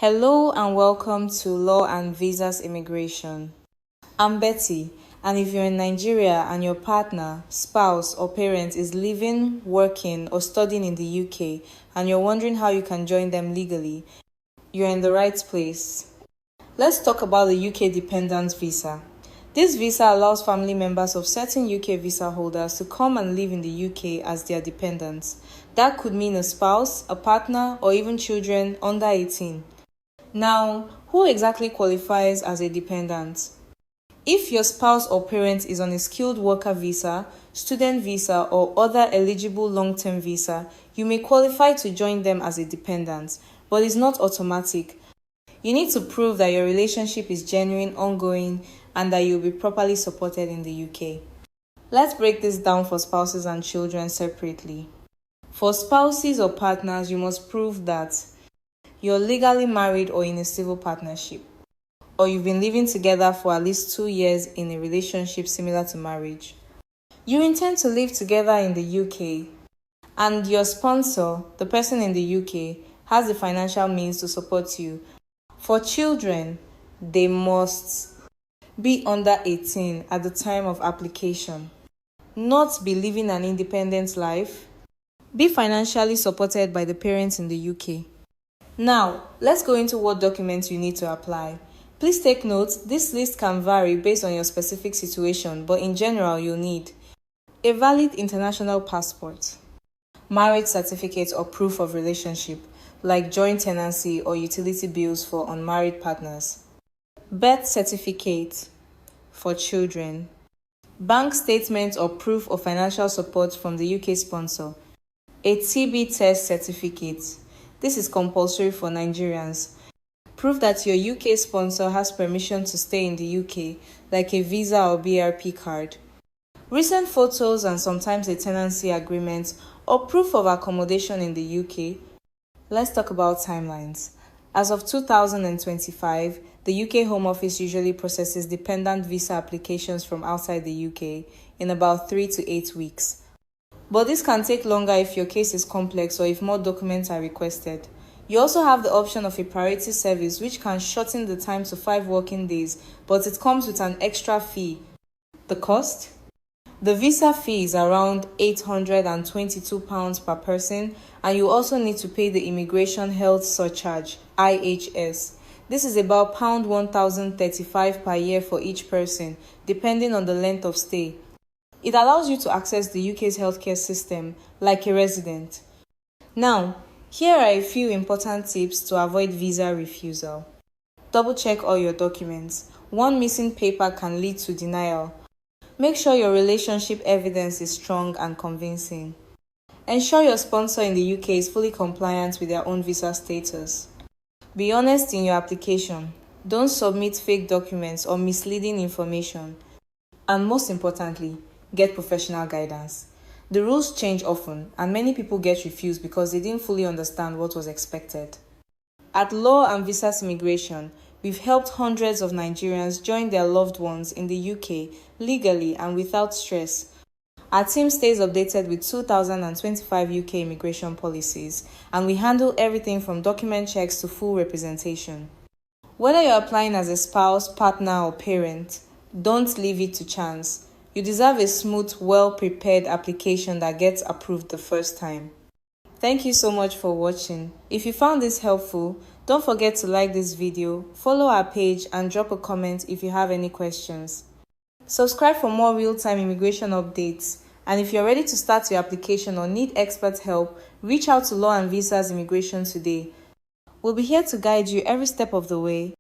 Hello and welcome to Law and Visas Immigration. I'm Betty, and if you're in Nigeria and your partner, spouse, or parent is living, working, or studying in the UK and you're wondering how you can join them legally, you're in the right place. Let's talk about the UK Dependant Visa. This visa allows family members of certain UK visa holders to come and live in the UK as their dependents. That could mean a spouse, a partner, or even children under 18. Now, who exactly qualifies as a dependent? If your spouse or parent is on a skilled worker visa, student visa, or other eligible long-term visa, you may qualify to join them as a dependent, but it's not automatic. You need to prove that your relationship is genuine, ongoing, and that you'll be properly supported in the UK. Let's break this down for spouses and children separately. For spouses or partners, you must prove that you're legally married or in a civil partnership, or you've been living together for at least 2 years in a relationship similar to marriage. You intend to live together in the UK, and your sponsor, the person in the UK, has the financial means to support you. For children, they must be under 18 at the time of application, not be living an independent life, be financially supported by the parents in the UK. Now, let's go into what documents you need to apply. Please take note, this list can vary based on your specific situation, but in general, you'll need a valid international passport, marriage certificate or proof of relationship, like joint tenancy or utility bills for unmarried partners, birth certificate for children, bank statement or proof of financial support from the UK sponsor, a TB test certificate. This is compulsory for Nigerians. Proof that your UK sponsor has permission to stay in the UK, like a visa or BRP card. Recent photos and sometimes a tenancy agreement or proof of accommodation in the UK. Let's talk about timelines. As of 2025, the UK Home Office usually processes dependent visa applications from outside the UK in about 3 to 8 weeks. But this can take longer if your case is complex or if more documents are requested. You also have the option of a priority service, which can shorten the time to 5 working days, but it comes with an extra fee. The cost? The visa fee is around £822 per person, and you also need to pay the Immigration Health Surcharge, IHS. This is about £1,035 per year for each person, depending on the length of stay. It allows you to access the UK's healthcare system like a resident. Now, here are a few important tips to avoid visa refusal. Double check all your documents. One missing paper can lead to denial. Make sure your relationship evidence is strong and convincing. Ensure your sponsor in the UK is fully compliant with their own visa status. Be honest in your application. Don't submit fake documents or misleading information. And most importantly, get professional guidance. The rules change often, and many people get refused because they didn't fully understand what was expected. At Law and Visas Immigration, we've helped hundreds of Nigerians join their loved ones in the UK legally and without stress. Our team stays updated with 2025 UK immigration policies, and we handle everything from document checks to full representation. Whether you're applying as a spouse, partner, or parent, don't leave it to chance. You deserve a smooth, well-prepared application that gets approved the first time. Thank you so much for watching. If you found this helpful, don't forget to like this video, follow our page, and drop a comment if you have any questions. Subscribe for more real-time immigration updates. And if you're ready to start your application or need expert help, reach out to Law and Visas Immigration today. We'll be here to guide you every step of the way.